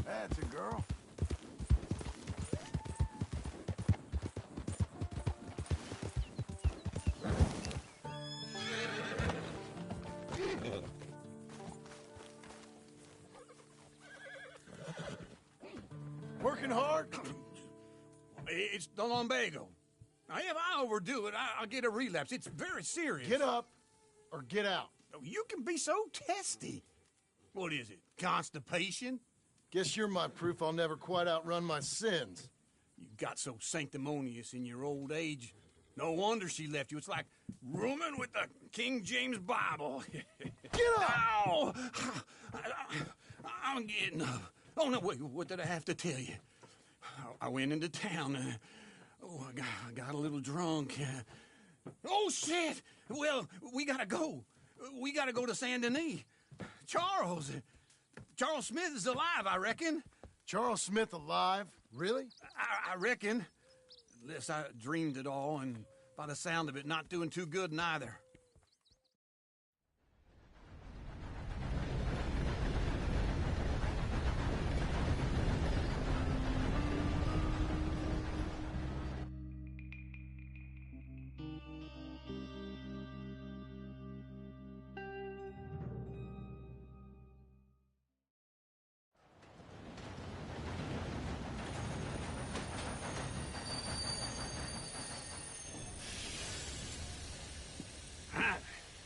That's a girl. Working hard? It's the lumbago. Now, if I overdo it, I'll get a relapse. It's very serious. Get up or get out. You can be so testy. What is it, constipation? Guess you're my proof I'll never quite outrun my sins. You got so sanctimonious in your old age. No wonder she left you. It's like rooming with the King James Bible. Get up! Ow! I'm getting up. Oh, no, wait, what did I have to tell you? I went into town. I got a little drunk. Oh, shit! Well, we gotta go. We gotta go to Saint Denis. Charles Smith is alive, I reckon. Charles Smith alive? Really? I reckon. Unless I dreamed it all, and by the sound of it, not doing too good neither.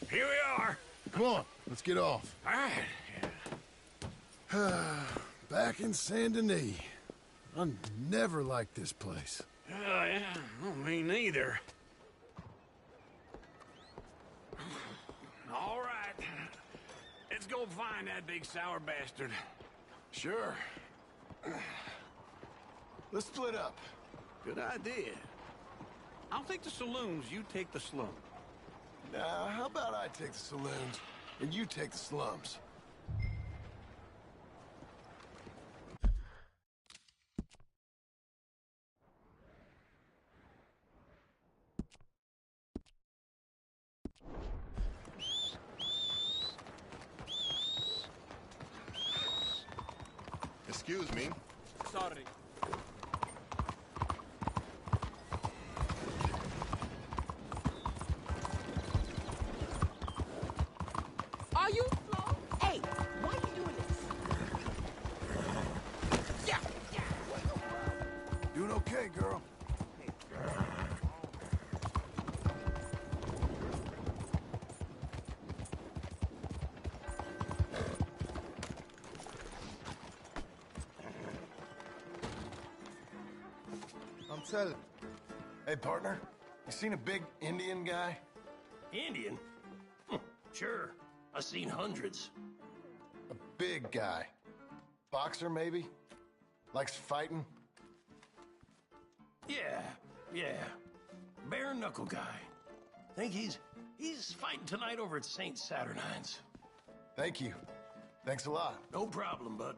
Here we are. Come on, let's get off. All right. Back in Saint Denis. I never liked this place. Yeah, well, me neither. All right. Let's go find that big sour bastard. Sure. Let's split up. Good idea. I'll take the saloons, you take the slum. Now, how about I take the saloons and you take the slums? Excuse me. Sorry. Are you slow? Hey, why are you doing this? Yeah. Doing okay, girl. I'm telling. Hey, partner, you seen a big Indian guy? Indian? Sure. I've seen hundreds. A big guy. Boxer, maybe? Likes fighting? Yeah. Bare knuckle guy. Think he's fighting tonight over at St. Saturnine's. Thank you. Thanks a lot. No problem, bud.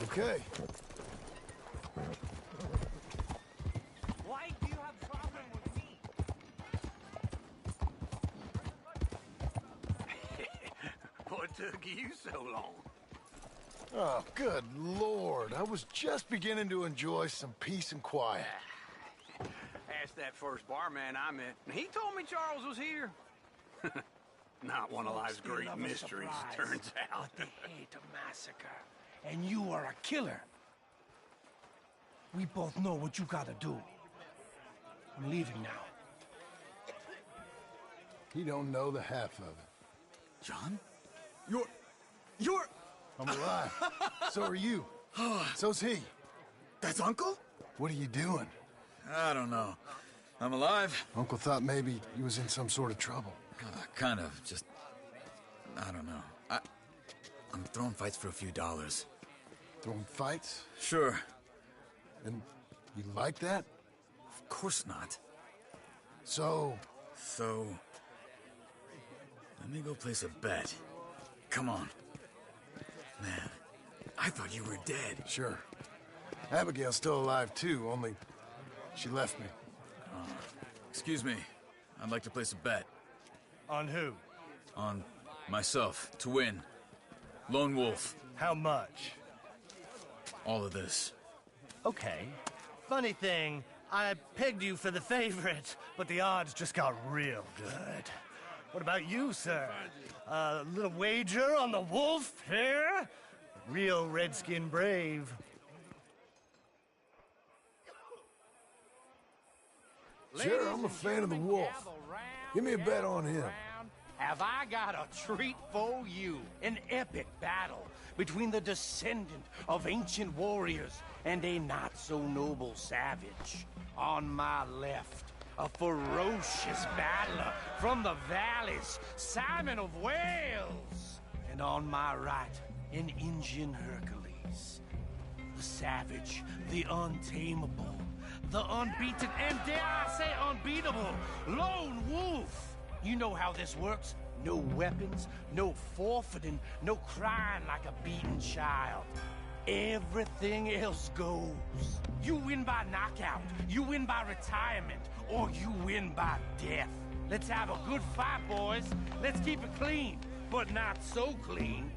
Okay. Why do you have problem with me? What took you so long? Oh, good Lord. I was just beginning to enjoy some peace and quiet. Asked that first barman I met. He told me Charles was here. Not one of life's They great love a mysteries, surprise, turns out. But they hate a massacre. And you are a killer. We both know what you gotta do. I'm leaving now. He don't know the half of it. John? You're... I'm alive. So are you. So's he. That's Uncle? What are you doing? I don't know. I'm alive. Uncle thought maybe he was in some sort of trouble. Kind of, just... I don't know. I'm throwing fights for a few dollars. Throwing fights? Sure. And you like that? Of course not. So, let me go place a bet. Come on. Man, I thought you were dead. sure. Abigail's still alive too, only she left me. Excuse me. I'd like to place a bet. On who? On myself, to win. Lone wolf. How much? All of this. Okay. Funny thing, I pegged you for the favorite, but the odds just got real good. What about you, sir? A little wager on the wolf here? Real redskin brave. Sure, I'm a fan of the wolf. Give me a bet on him. Have I got a treat for you? An epic battle between the descendant of ancient warriors and a not-so-noble savage. On my left, a ferocious battler from the valleys, Simon of Wales. And on my right, an Indian Hercules. The savage, the untamable, the unbeaten, and dare I say unbeatable, Lone Wolf. You know how this works. No weapons, no forfeiting, no crying like a beaten child. Everything else goes. You win by knockout, you win by retirement, or you win by death. Let's have a good fight, boys. Let's keep it clean, but not so clean.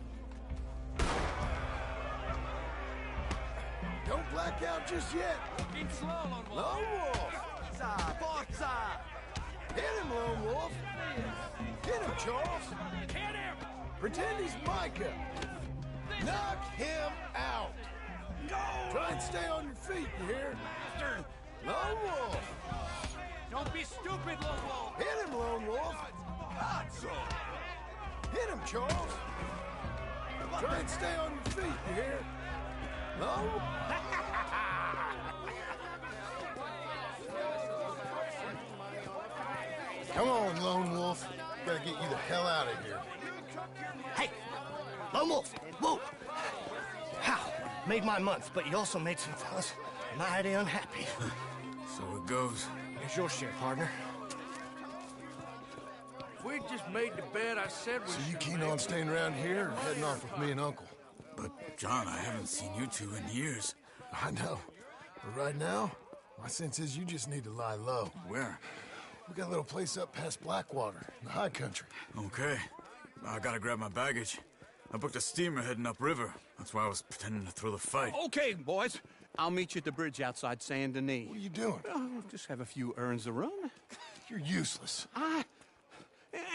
Don't black out just yet. Keep slow, Lone Wolf. Lone Wolf! Forza! Hit him, Lone Wolf! Hit him, Charles! Hit him! Pretend he's Micah! Knock him out! Go! Try and stay on your feet, you hear? Bastard! Lone Wolf! Don't be stupid, Lone Wolf! Hit him, Lone Wolf! Hit him, Charles! Try and stay on your feet, you hear? Lone Wolf! Come on, Lone Wolf. Gotta get you the hell out of here. Hey! Lone Wolf! Whoa! How? Made my month, but you also made some fellas mighty unhappy. So it goes. Here's your share, partner. If we just made the bet I said we So you should keen make, on staying around here or heading off with me and Uncle? But, John, I haven't seen you two in years. I know. But right now, my sense is you just need to lie low. Where? We got a little place up past Blackwater, in the high country. Okay. I gotta grab my baggage. I booked a steamer heading upriver. That's why I was pretending to throw the fight. Okay, boys. I'll meet you at the bridge outside Saint Denis. What are you doing? Oh, just have a few errands to run. You're useless. I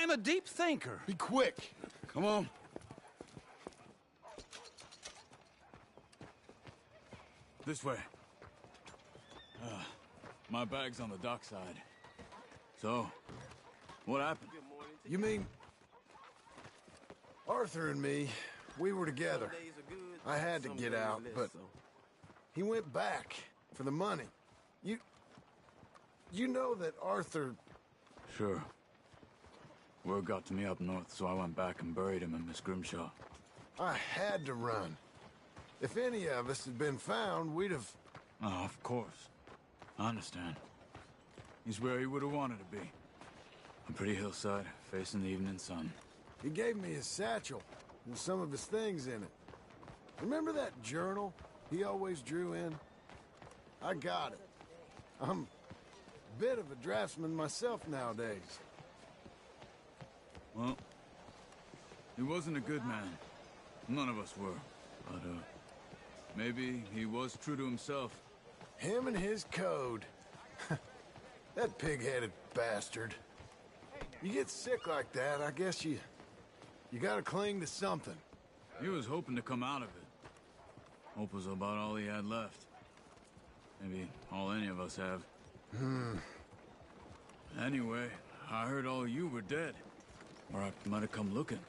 am a deep thinker. Be quick. Come on. This way. My bag's on the dockside. So, what happened? You mean... Arthur and me, we were together. I had to get out, but he went back for the money. You know that Arthur... Sure. Word got to me up north, so I went back and buried him in Miss Grimshaw. I had to run. If any of us had been found, we'd have... Oh, of course. I understand. He's where he would have wanted to be. A pretty hillside, facing the evening sun. He gave me his satchel with some of his things in it. Remember that journal he always drew in? I got it. I'm a bit of a draftsman myself nowadays. Well, he wasn't a good man. None of us were. But, maybe he was true to himself. Him and his code. That pig-headed bastard. You get sick like that, I guess you gotta cling to something. He was hoping to come out of it. Hope was about all he had left. Maybe all any of us have. Anyway, I heard all you were dead. Or I might have come looking.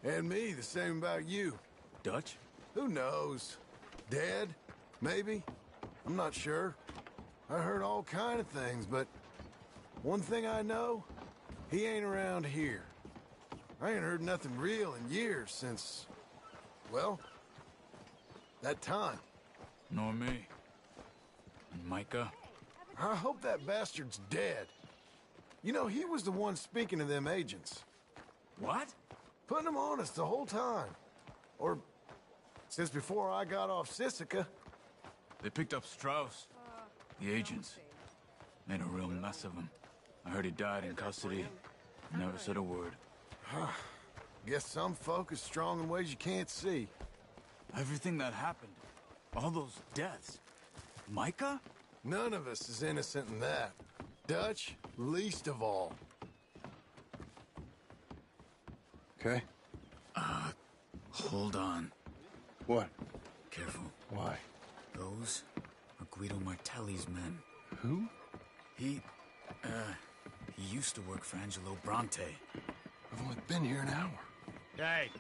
And me, the same about you. Dutch? Who knows? Dead? Maybe? I'm not sure. I heard all kind of things, but one thing I know, he ain't around here. I ain't heard nothing real in years since, well, that time. Nor me. And Micah? I hope that bastard's dead. You know, he was the one speaking to them agents. What? Putting them on us the whole time. Or since before I got off Sisika. They picked up Strauss. The agents. Made a real mess of him. I heard he died in custody. Never said a word. Guess some folk are strong in ways you can't see. Everything that happened, all those deaths. Micah? None of us is innocent in that. Dutch, least of all. Okay? Hold on. What? Careful. Why? Those are Guido Martelli's men. Who? He used to work for Angelo Bronte. I've only been here an hour. Hey.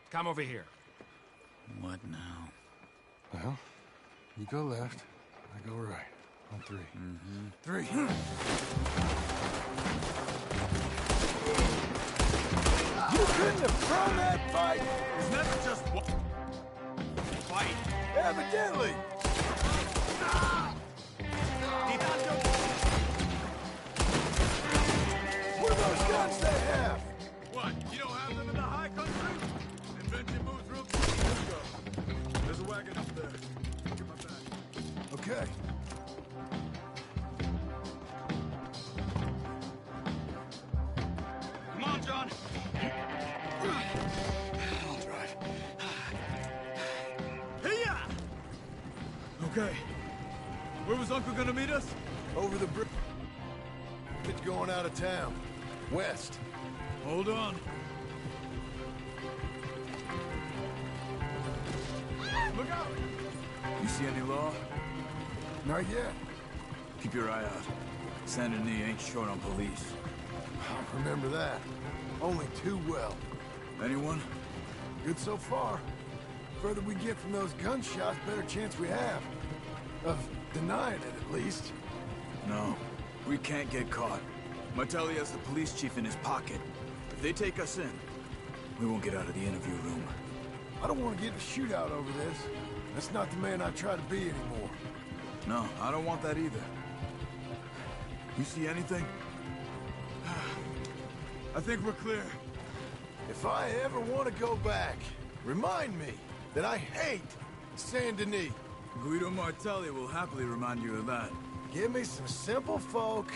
Come over here. What now? Well, you go left, I go right. On three. Three. You couldn't have thrown that fight! It's never just one fight. Evidently! What are those guns they have? What? You don't have them in the high country? Invention moves real quick. Let's go. There's a wagon up there. Get my back. Okay. Come on, John. I'll drive. Hey-ya! Okay. Where was Uncle gonna meet us? Over the bridge. It's going out of town. West. Hold on. Look out! You see any law? Not yet. Keep your eye out. Saint Denis ain't short on police. I'll remember that. Only too well. Anyone? Good so far. Further we get from those gunshots, better chance we have. Of denying it, at least. No. We can't get caught. Martelli has the police chief in his pocket. If they take us in, we won't get out of the interview room. I don't want to get in a shootout over this. That's not the man I try to be anymore. No, I don't want that either. You see anything? I think we're clear. If I ever want to go back, remind me that I hate Saint Denis. Guido Martelli will happily remind you of that. Give me some simple folk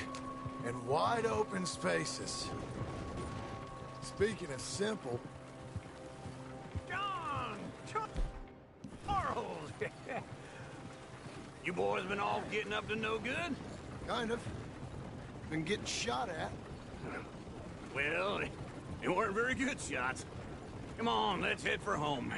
and wide open spaces. Speaking of simple, John! Charles! You boys been all getting up to no good? kind of. Been getting shot at. Well, they weren't very good shots. Come on, let's head for home.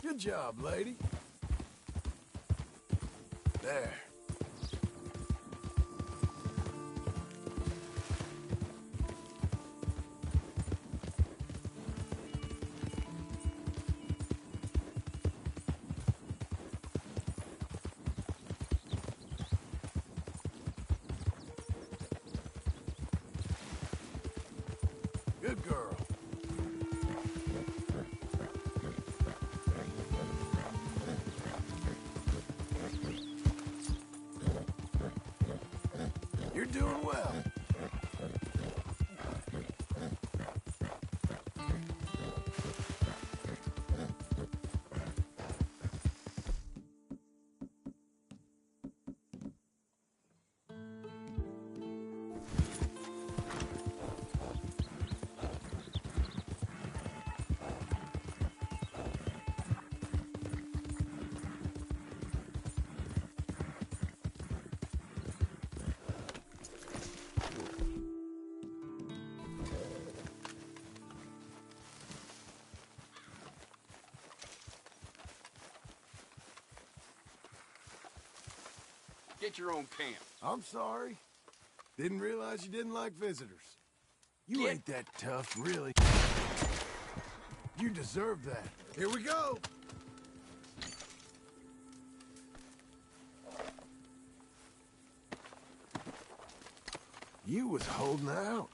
Good job, lady. There. Good girl. You're doing well. get your own camp. I'm sorry. Didn't realize you didn't like visitors. You Get- ain't that tough, really. You deserve that. Here we go! You was holding out.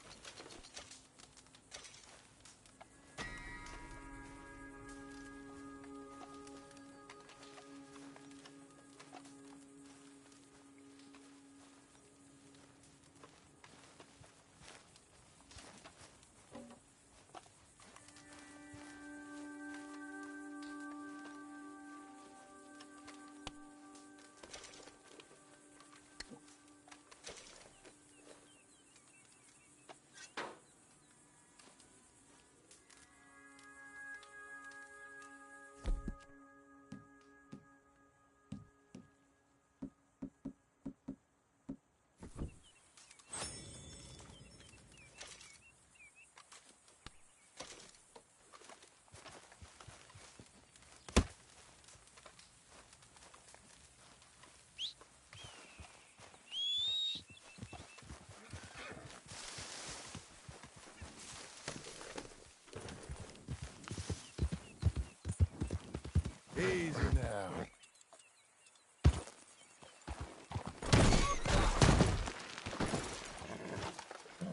Easy now.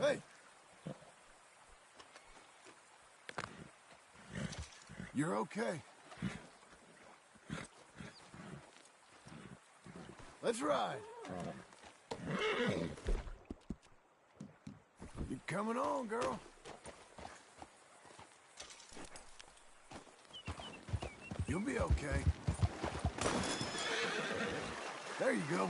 Hey! You're okay. Let's ride. You're coming on, girl. You'll be okay. There you go.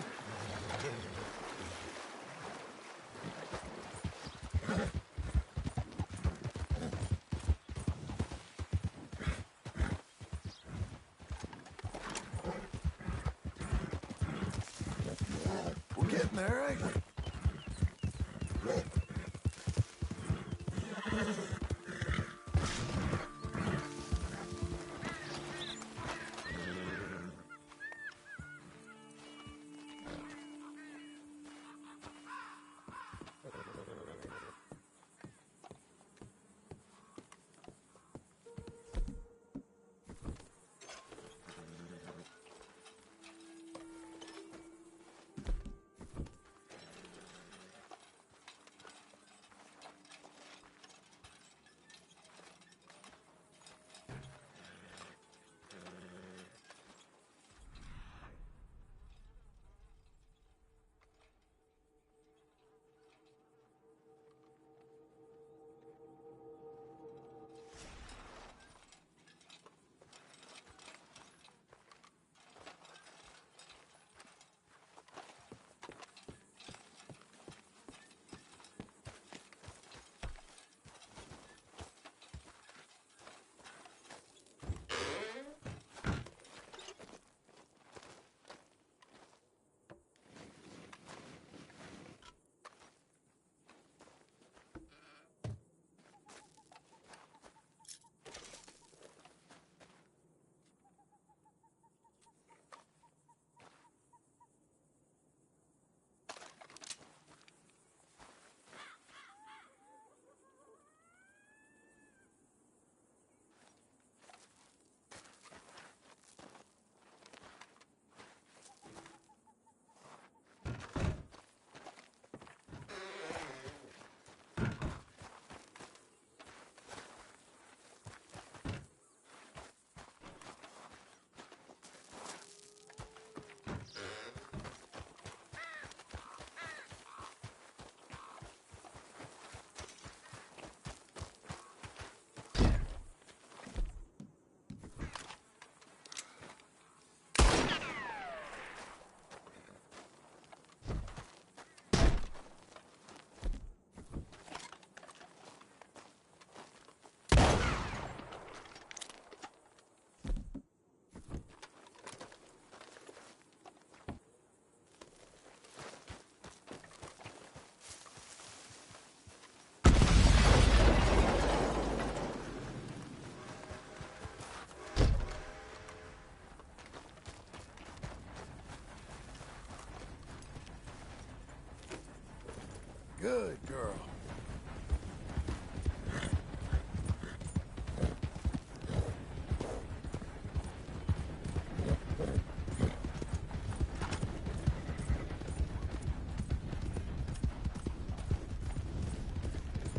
We're getting there, ain't we?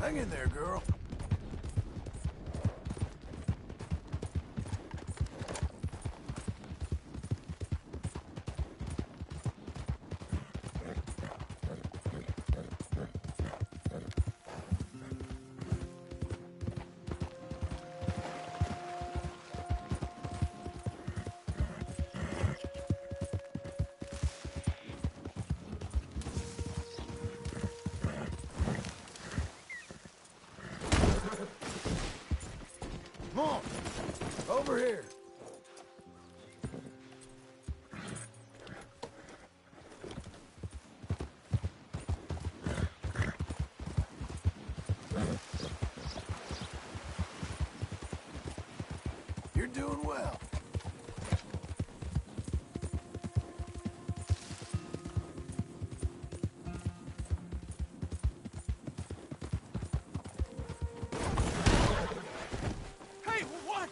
Hang in there, girl. Come on, over here. You're doing well. Hey, what?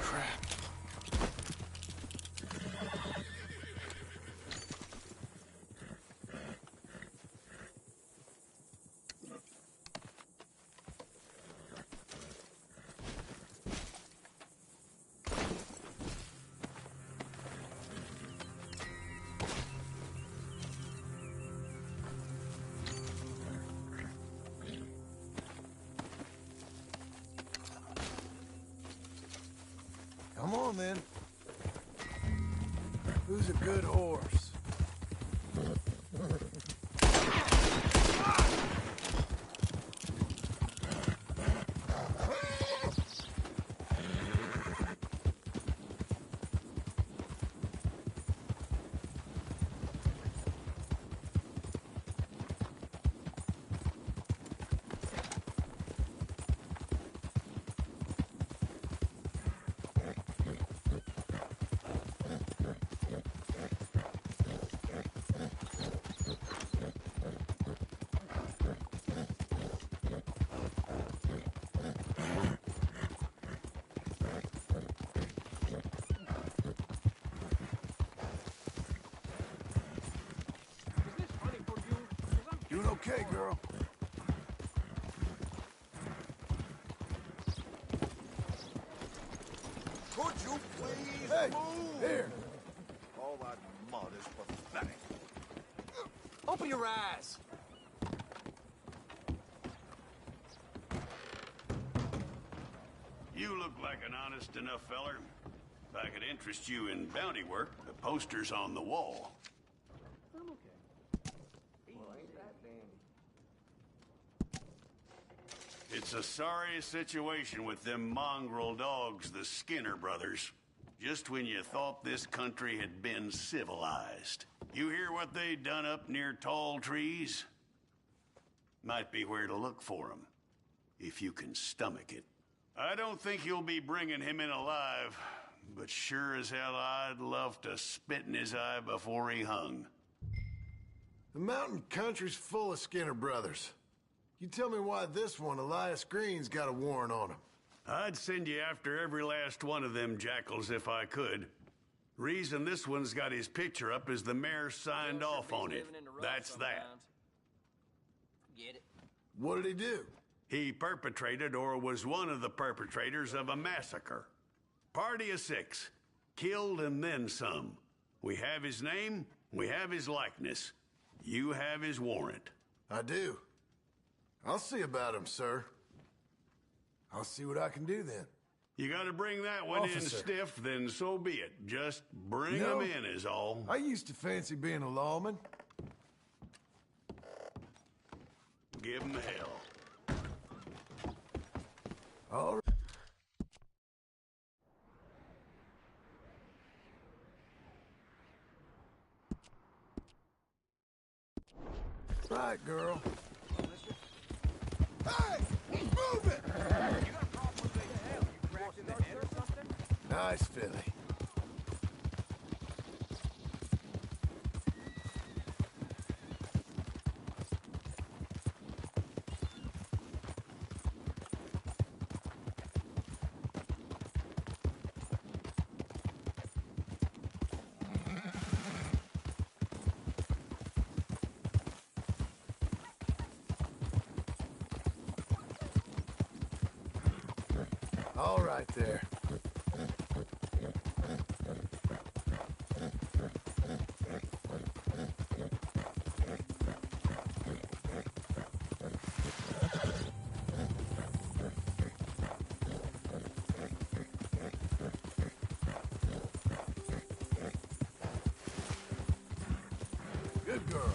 Crap. Come on, then. Who's a good horse? Doing okay, girl. Could you please Hey, move? here. All that mud is pathetic. Open your eyes. You look like an honest enough feller. If I could interest you in bounty work, the poster's on the wall. It's a sorry situation with them mongrel dogs, the Skinner brothers. Just when you thought this country had been civilized. You hear what they done up near tall trees? Might be where to look for them, if you can stomach it. I don't think you'll be bringing him in alive, but sure as hell I'd love to spit in his eye before he hung. The mountain country's full of Skinner brothers. You tell me why this one, Elias Green's got a warrant on him. I'd send you after every last one of them jackals if I could. Reason this one's got his picture up is the mayor signed off on it. That's that. Get it? What did he do? He perpetrated or was one of the perpetrators of a massacre. Party of 6. Killed and then some. We have his name, we have his likeness. You have his warrant. I do. I'll see about him, sir. I'll see what I can do then. You gotta bring that one in Officer. stiff, then so be it. Just bring No. him in is all. I used to fancy being a lawman. Give him hell. All right. Right, girl. Hey! Move it! Nice filly. All right there. Good girl.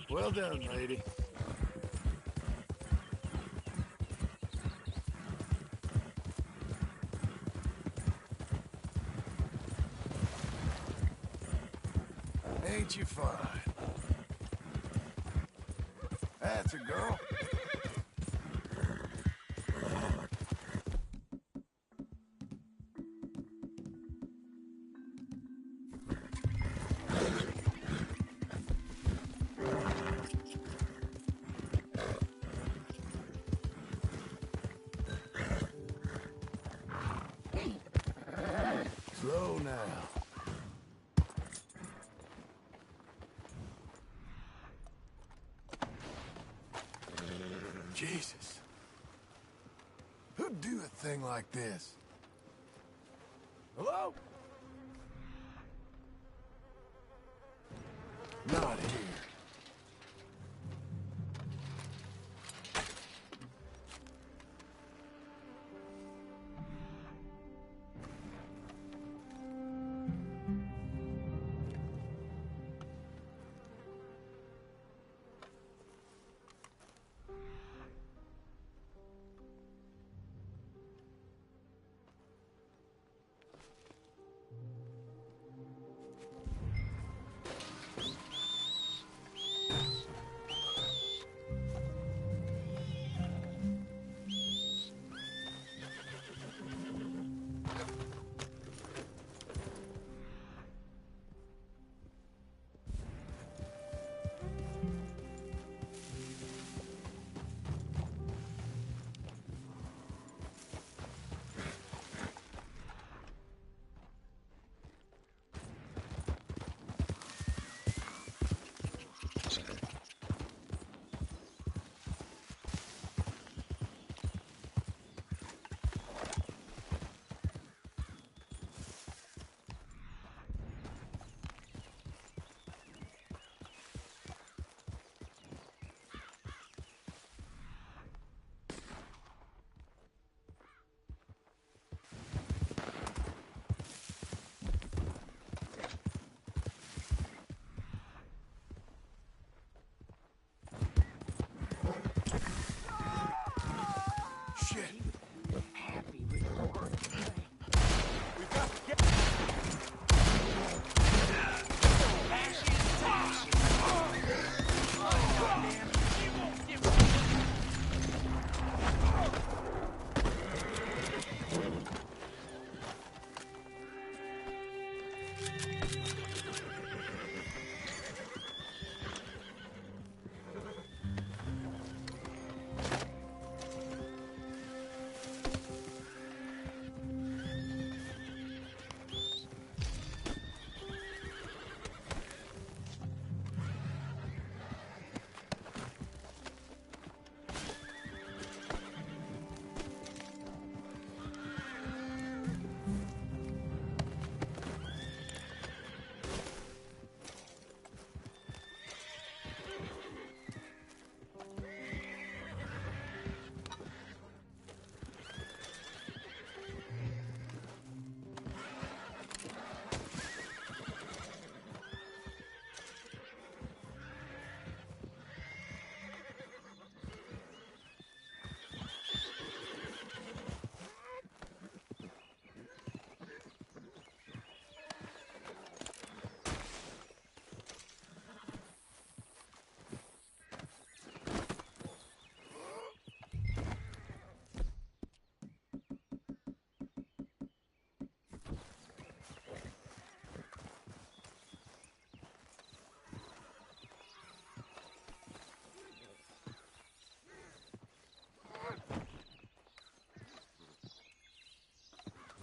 Well done, lady. Ain't you fine? That's a girl. Slow now. Jesus. Who'd do a thing like this? Hello? Not here.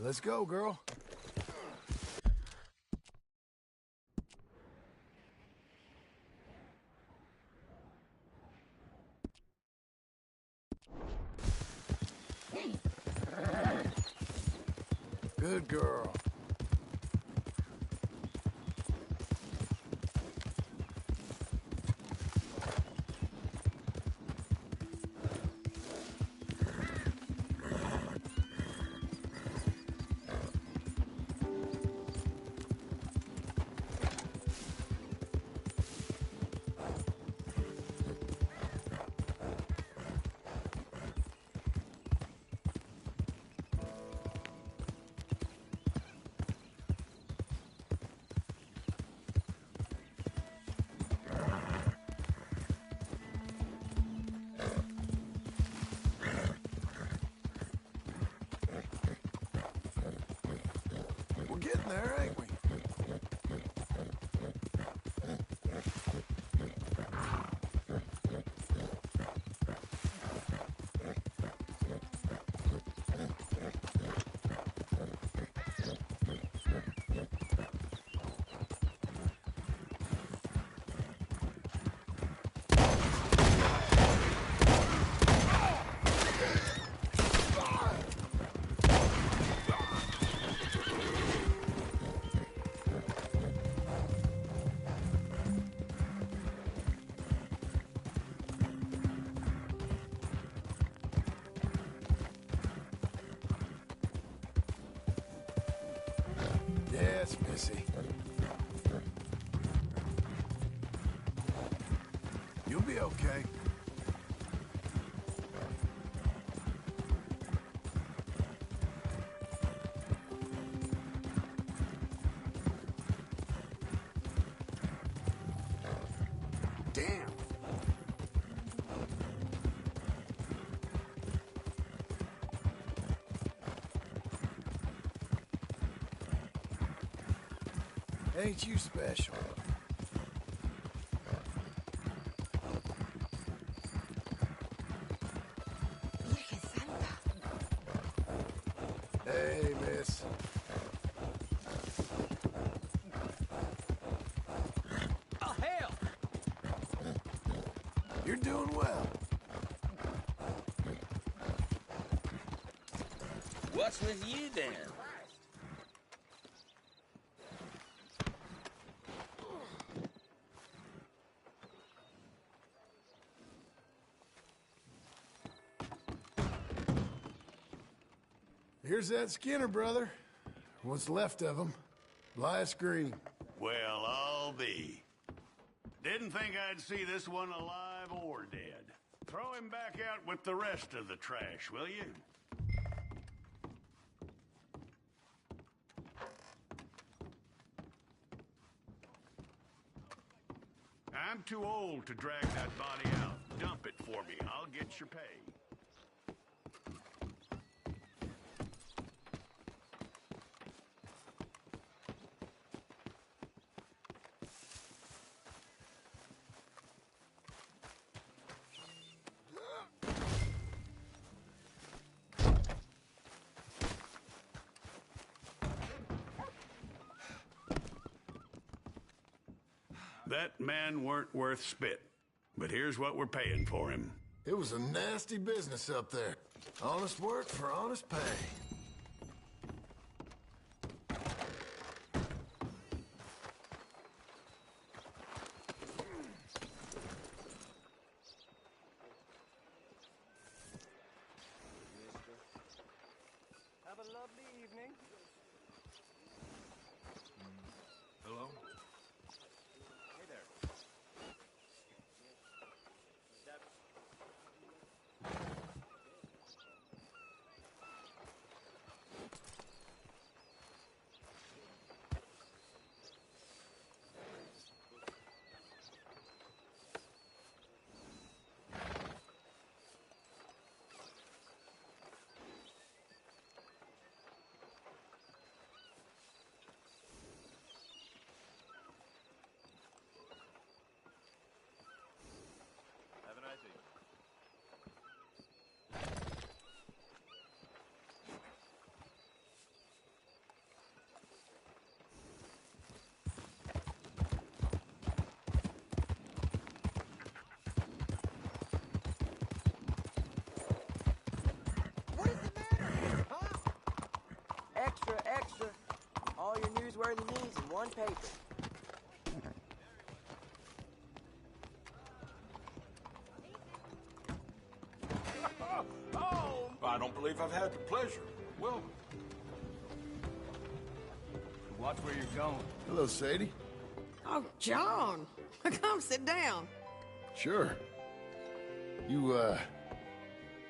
Let's go, girl. Good girl. We're getting there, ain't we? Yes, Missy. You'll be okay. Damn. Ain't you special? Hey, miss. Oh, hell! You're doing well. What's with you then? Here's that Skinner brother. What's left of him. Last green. Well, I'll be. Didn't think I'd see this one alive or dead. Throw him back out with the rest of the trash, will you? I'm too old to drag that body out. Dump it for me. I'll get your pay. That man weren't worth spit. But here's what we're paying for him. It was a nasty business up there. Honest work for honest pay. Have a lovely evening. Hello? Hey there. newsworthy news in one paper. Oh, I don't believe I've had the pleasure. Well, Watch where you're going. Hello, Sadie. Oh, John. Come sit down. Sure. You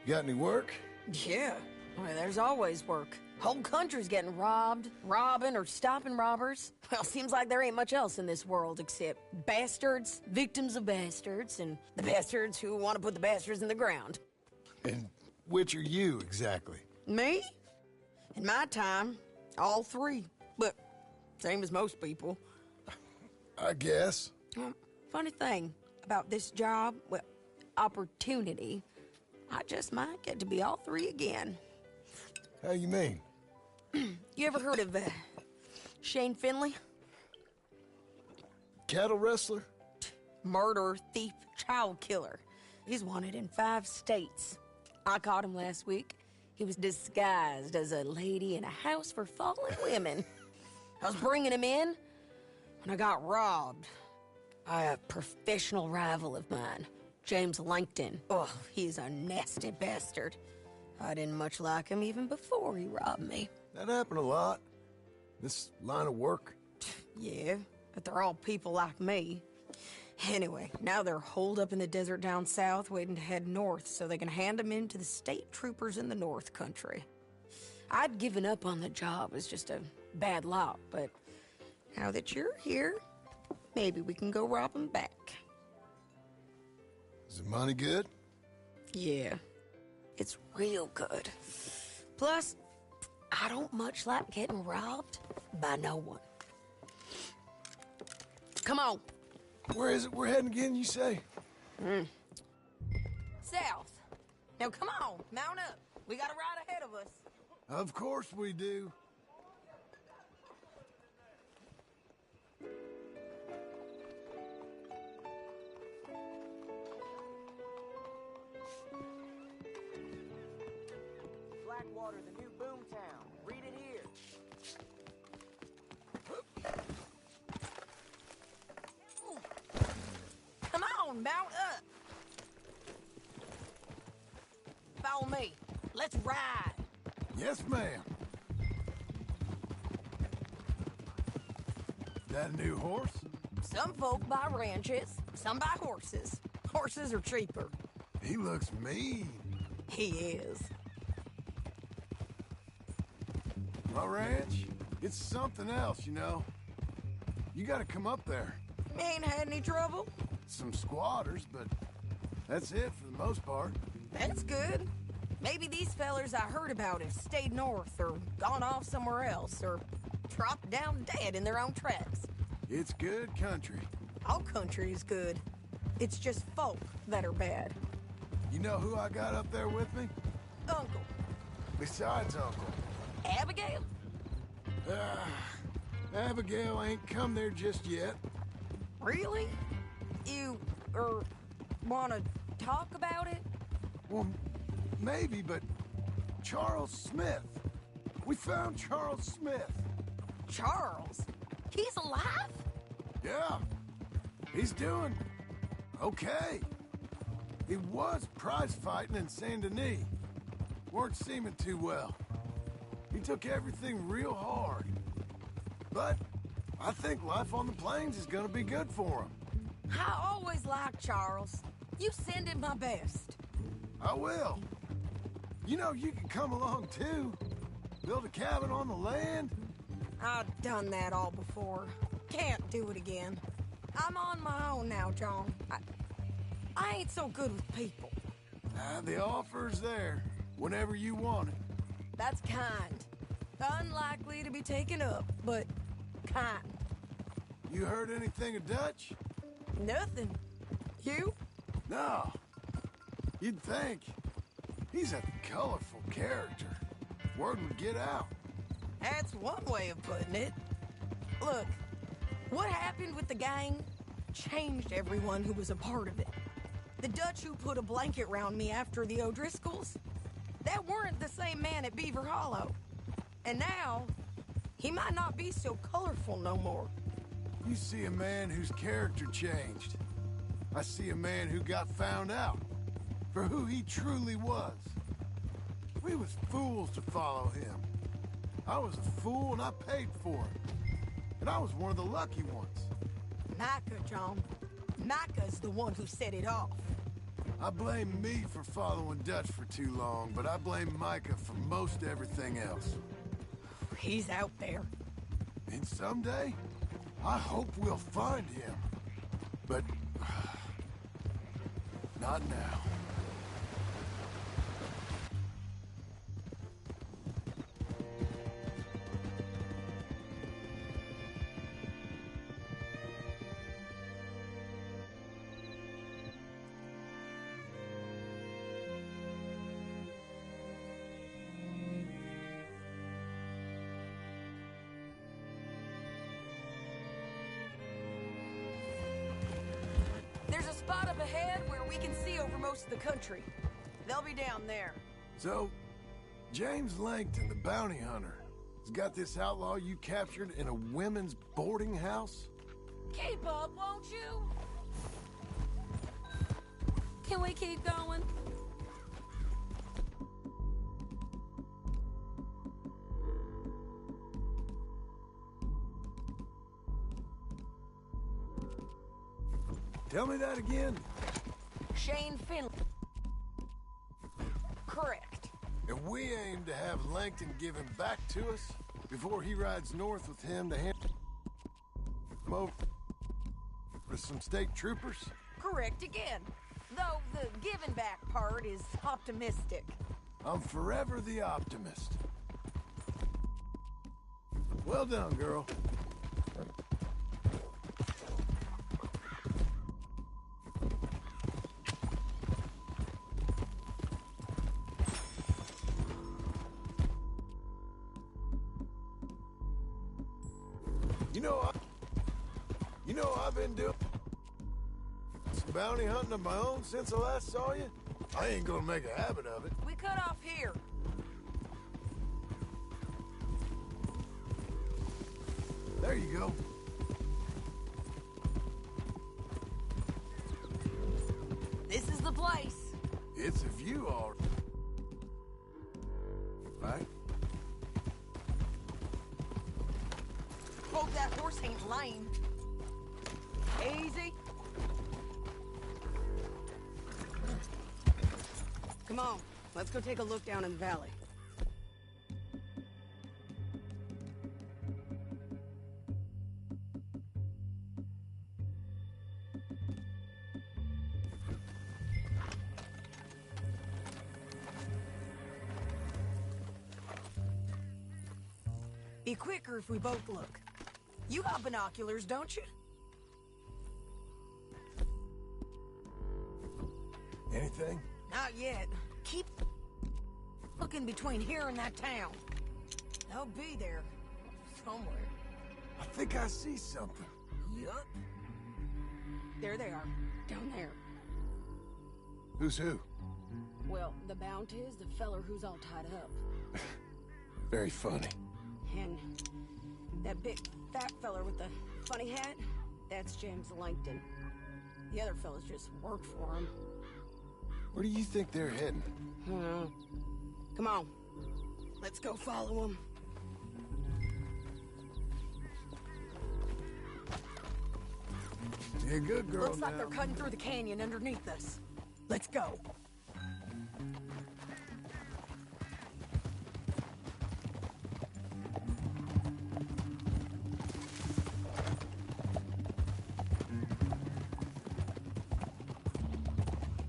got any work? Yeah. Well, there's always work. Whole country's getting robbed, robbing, or stopping robbers. Well, seems like there ain't much else in this world except bastards, victims of bastards, and the bastards who want to put the bastards in the ground. And which are you, exactly? Me? In my time, all three. But same as most people. I guess. Funny thing about this job, well, opportunity, I just might get to be all three again. How you mean? You ever heard of Shane Finley? Cattle wrestler? Murderer, thief, child killer. He's wanted in 5 states. I caught him last week. He was disguised as a lady in a house for fallen women. I was bringing him in when I got robbed by a professional rival of mine, James Langton. Oh, he's a nasty bastard. I didn't much like him even before he robbed me. That happened a lot. This line of work. Yeah, but they're all people like me. Anyway, now they're holed up in the desert down south waiting to head north so they can hand them in to the state troopers in the north country. I'd given up on the job as just a bad lot, but now that you're here, maybe we can go rob them back. Is the money good? Yeah, it's real good. Plus, I don't much like getting robbed by no one. Come on. Where is it we're heading again, you say? South. Now come on, mount up. We got a ride ahead of us. Of course we do. Blackwater, the new boomtown. Read it here. Come on, mount up. Follow me. Let's ride. Yes, ma'am. That a new horse? Some folk buy ranches, some buy horses. Horses are cheaper. He looks mean. He is. My ranch, it's something else, you know. You gotta come up there. Ain't had any trouble? Some squatters, but that's it for the most part. That's good. Maybe these fellers I heard about have stayed north or gone off somewhere else or dropped down dead in their own tracks. It's good country. All country is good. It's just folk that are bad. You know who I got up there with me? Uncle. Besides Uncle. Abigail? Abigail ain't come there just yet. Really? You, wanna talk about it? Well, maybe, but Charles Smith. We found Charles Smith. Charles? He's alive? Yeah. He's doing okay. He was prize fighting in Saint Denis. Weren't seeming too well. He took everything real hard. But I think life on the plains is gonna be good for him. I always liked Charles. You send him my best. I will. You know, you can come along too. Build a cabin on the land. I've done that all before. Can't do it again. I'm on my own now, John. I ain't so good with people. The offer's there whenever you want it. That's kind. Unlikely to be taken up, but kind. You heard anything of Dutch? Nothing. You? No. You'd think. He's a colorful character. Word would get out. That's one way of putting it. Look, what happened with the gang changed everyone who was a part of it. The Dutch who put a blanket round me after the O'Driscolls, that weren't the same man at Beaver Hollow. And now, He might not be so colorful no more. You see a man whose character changed. I see a man who got found out for who he truly was. We was fools to follow him. I was a fool and I paid for it. And I was one of the lucky ones. Micah, John. Micah's the one who set it off. I blame me for following Dutch for too long, but I blame Micah for most everything else. He's out there. And someday, I hope we'll find him. But... not now. There's a spot up ahead where we can see over most of the country. They'll be down there. So, James Langton, the bounty hunter, has got this outlaw you captured in a women's boarding house? Keep up, won't you? Can we keep going? Tell me that again. Shane Finley. Correct. And we aim to have Langton give him back to us before he rides north with him to hand him over to some state troopers? Correct again. Though the giving back part is optimistic. I'm forever the optimist. Well done, girl. You know I've been doing some bounty hunting of my own since I last saw you. I ain't gonna make a habit of it. We cut off here. There you go. This is the place. It's a view, all right. Hope that horse ain't lame. Easy. Come on, let's go take a look down in the valley. Be quicker if we both look. You got binoculars, don't you? Anything? Not yet. Keep looking between here and that town. They'll be there somewhere. I think I see something. Yup. There they are, down there. Who's who? Well, the bounty is the feller who's all tied up. Very funny. And that big fat feller with the funny hat, that's James Langton. The other fellas just work for him. Where do you think they're heading? Come on. Let's go follow them. You're a good girl. Looks like now. they're cutting through the canyon underneath us. Let's go.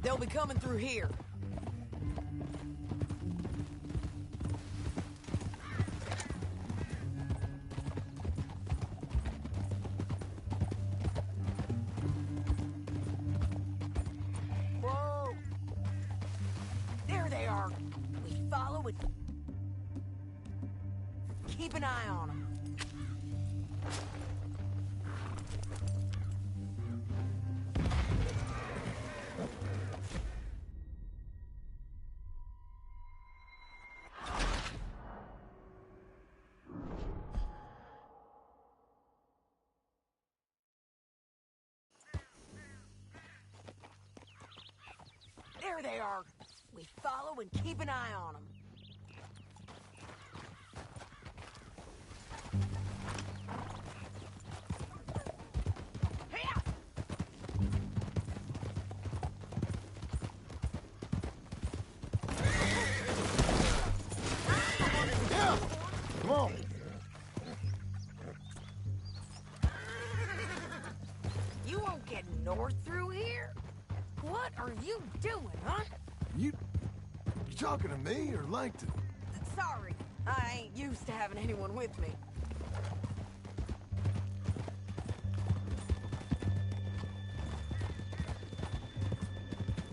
They'll be coming through here. Whoa! There they are. We follow it. Keep an eye on them. they are. We follow and keep an eye on them. Come on. You won't get north through here? What are you doing, huh? You talking to me or Langton? Sorry, I ain't used to having anyone with me.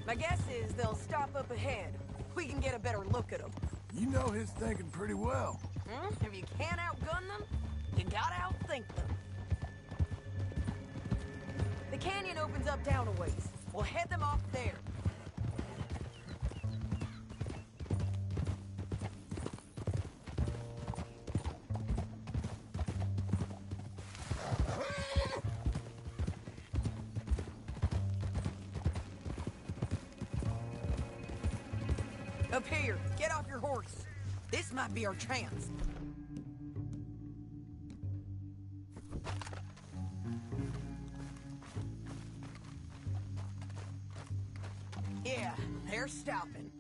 My guess is they'll stop up ahead. We can get a better look at them. You know his thinking pretty well. If you can't outgun them, you gotta outthink them. The canyon opens up down a ways. We'll head them off there. Up here, get off your horse. This might be our chance. Yeah, they're stopping.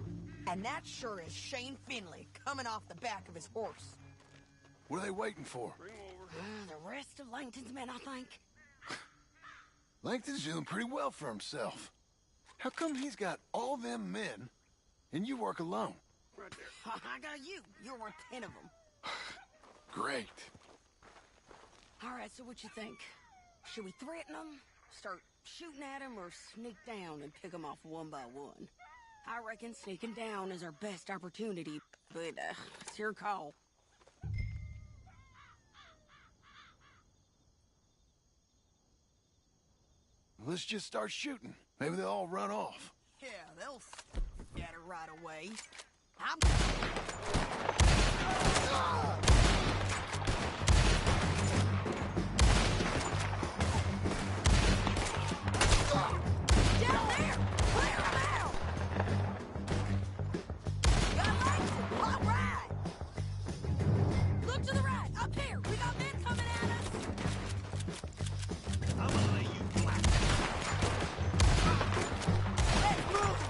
And that sure is Shane Finley coming off the back of his horse. What are they waiting for? The rest of Langton's men, I think. Langton's doing pretty well for himself. How come he's got all them men and you work alone? I got you. You're worth 10 of them. Great. All right, so what you think? Should we threaten them, start shooting at them, or sneak down and pick them off one by one? I reckon sneaking down is our best opportunity, but it's your call. Let's just start shooting. Maybe they'll all run off. Yeah, they'll scatter right away. I'm... Down there! Clear them out! Got Langton! All right! Look to the right! Up here! We got men coming at us! I'm gonna lay you flat. Let's move!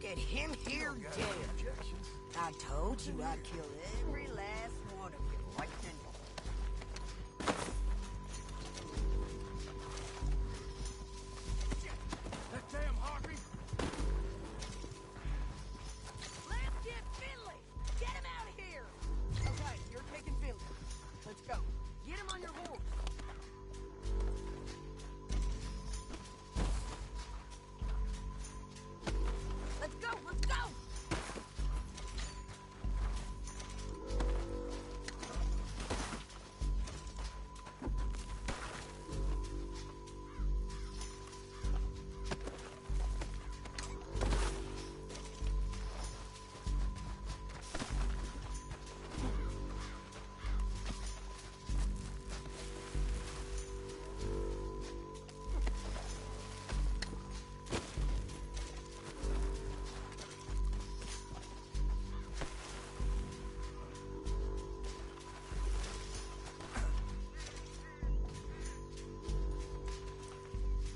Look at him here dead. I told you I'd kill every last one of you right then. That damn Harvey! Let's get Finley! Get him out of here! Okay, you're taking Finley. Let's go. Get him on your horse. Let's go, let's go!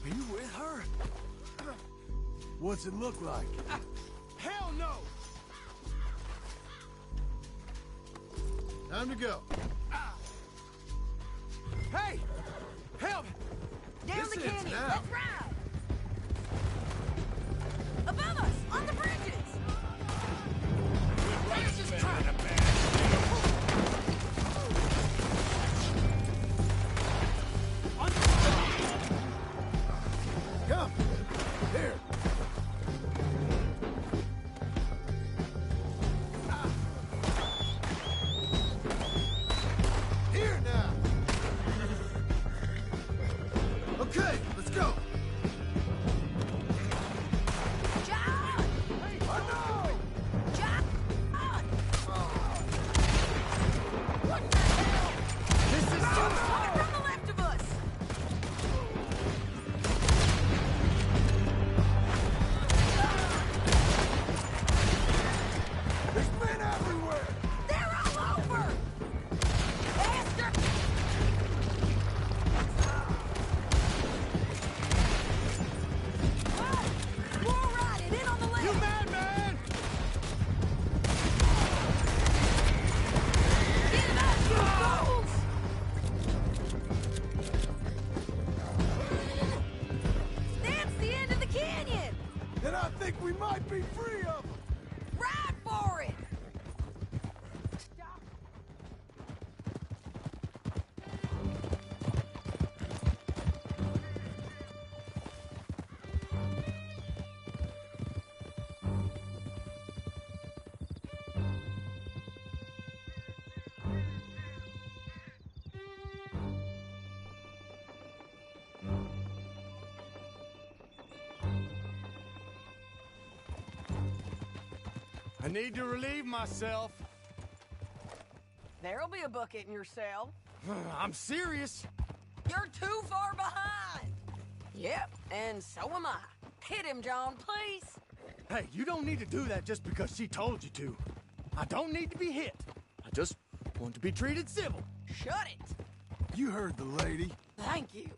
Are you with her? What's it look like? Hell no! Time to go. Hey! Help! Down This the is canyon, now. let's ride! Above us, on the bridges! Let's just try to Come. Here. Here now. Okay, let's go. John! I know. John! What the hell? This is Coming from the left of us! There's men everywhere. They're all over! Faster! We'll ride it in on the left! You madman! Get him out, you fools! That's the end of the canyon! Then I think we might be free of them. Ride for it! I need to relieve myself. There'll be a bucket in your cell. I'm serious. You're too far behind. Yep, and so am I. Hit him, John, please. Hey, you don't need to do that just because she told you to. I don't need to be hit. I just want to be treated civil. Shut it. You heard the lady. Thank you.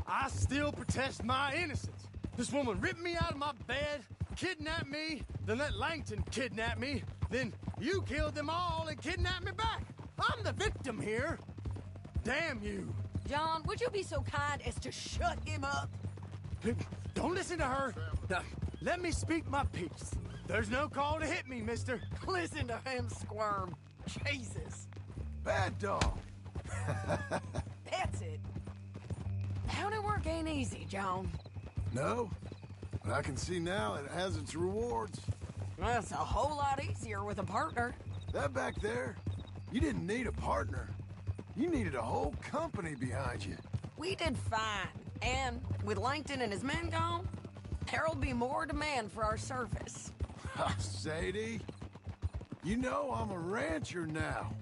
I still protest my innocence. This woman ripped me out of my bed, kidnapped me, then let Langton kidnap me, then you killed them all and kidnapped me back. I'm the victim here. Damn you. John, would you be so kind as to shut him up? Don't listen to her. Now, let me speak my piece. There's no call to hit me, mister. Listen to him squirm. Jesus. Bad dog. That's it. County work ain't easy, John. No, but I can see now it has its rewards. That's a whole lot easier with a partner. That back there, you didn't need a partner. You needed a whole company behind you. We did fine. And with Langton and his men gone, there'll be more demand for our service. Sadie, you know I'm a rancher now.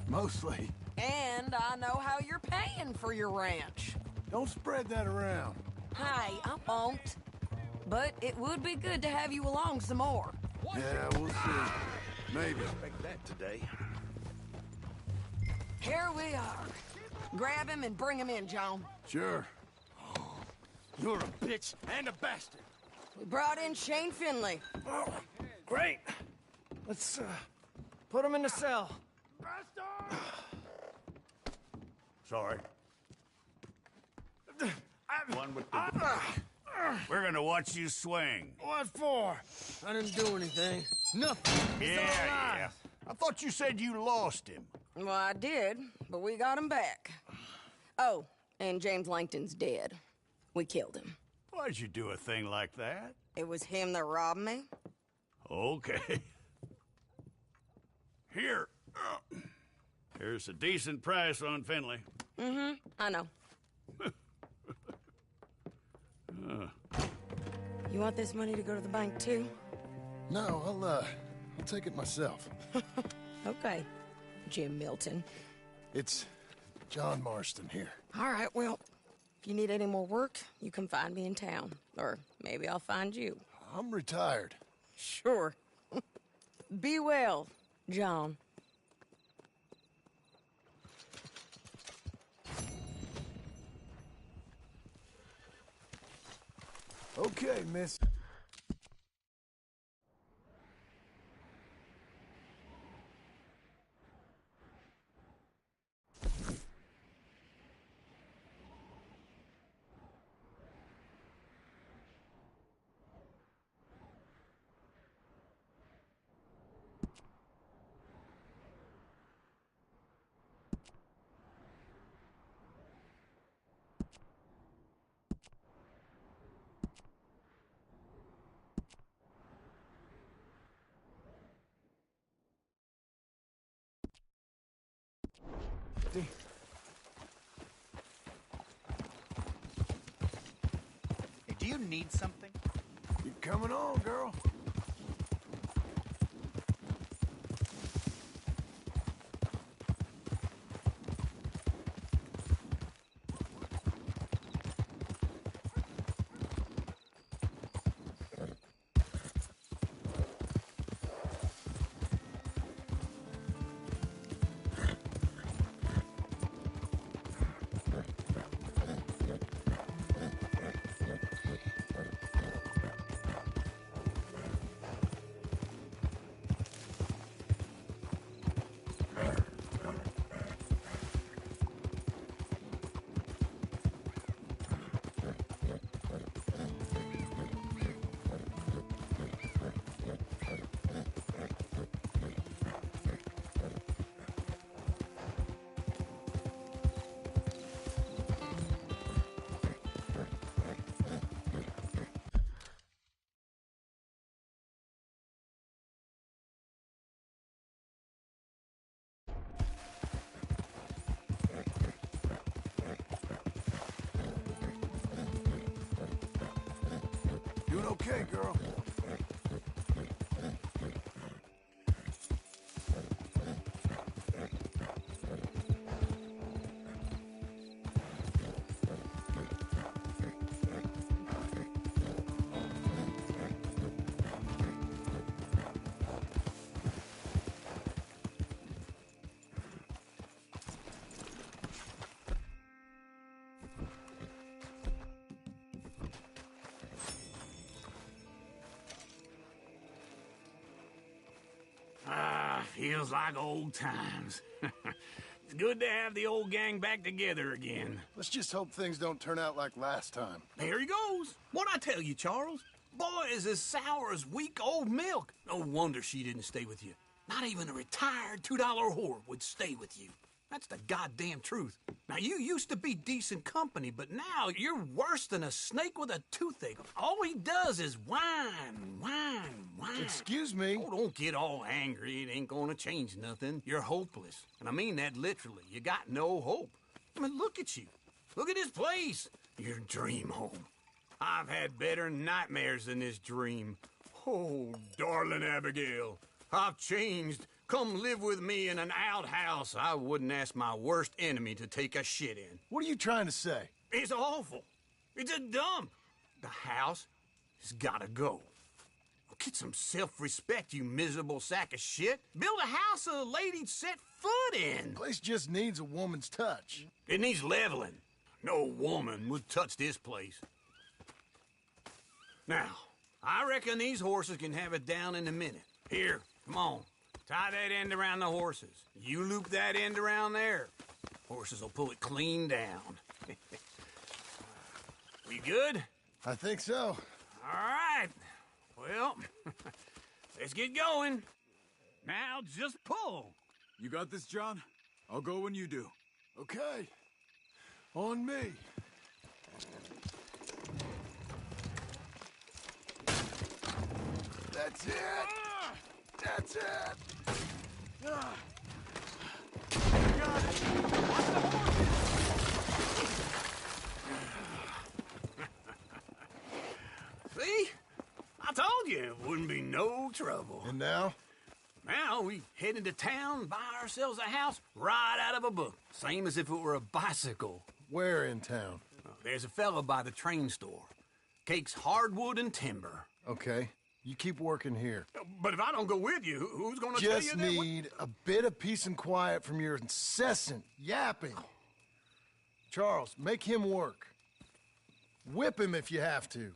Mostly. And I know how you're paying for your ranch. Don't spread that around. Hey, I won't. But it would be good to have you along some more. Yeah, we'll see. Maybe. Expect that today. Here we are. Grab him and bring him in, John. Sure. You're a bitch and a bastard. We brought in Shane Finley. Oh, great. Let's, put him in the cell. Sorry. One with the... We're gonna watch you swing. What for? I didn't do anything. Nothing. It's all Yeah. lies. I thought you said you lost him. Well, I did, but we got him back. Oh, and James Langton's dead. We killed him. Why'd you do a thing like that? It was him that robbed me. Okay. Here. Here's a decent price on Finley. Mm-hmm, I know. You want this money to go to the bank, too? No, I'll take it myself. Okay, Jim Milton. It's John Marston here. All right, well, if you need any more work, you can find me in town. Or maybe I'll find you. I'm retired. Sure. Be well, John. Okay, miss. Hey, do you need something? You coming on, girl? Doing okay, girl? Feels like old times. It's good to have the old gang back together again. Let's just hope things don't turn out like last time. There he goes. What'd I tell you, Charles? Boy is as sour as week-old milk. No wonder she didn't stay with you. Not even a retired $2 whore would stay with you. That's the goddamn truth. Now, you used to be decent company, but now you're worse than a snake with a toothache. All he does is whine, whine, whine. Excuse me? Oh, don't get all angry. It ain't gonna change nothing. You're hopeless. And I mean that literally. You got no hope. I mean, look at you. Look at this place. Your dream home. I've had better nightmares than this dream. Oh, darling Abigail, I've changed. Come live with me in an outhouse I wouldn't ask my worst enemy to take a shit in. What are you trying to say? It's awful. It's a dump. The house has gotta go. Get some self-respect, you miserable sack of shit. Build a house a lady'd set foot in. The place just needs a woman's touch. It needs leveling. No woman would touch this place. Now, I reckon these horses can have it down in a minute. Here, come on. Tie that end around the horses. You loop that end around there. Horses will pull it clean down. We good? I think so. All right. Well, let's get going. Now just pull. You got this, John? I'll go when you do. Okay. On me. That's it. That's it. See? I told you it wouldn't be no trouble. And now? Now we head into town, buy ourselves a house right out of a book. Same as if it were a bicycle. Where in town? There's a fella by the train store. Cakes hardwood and timber. Okay. You keep working here. But if I don't go with you, who's gonna tell you Just that? need a bit of peace and quiet from your incessant yapping. Charles, make him work. Whip him if you have to.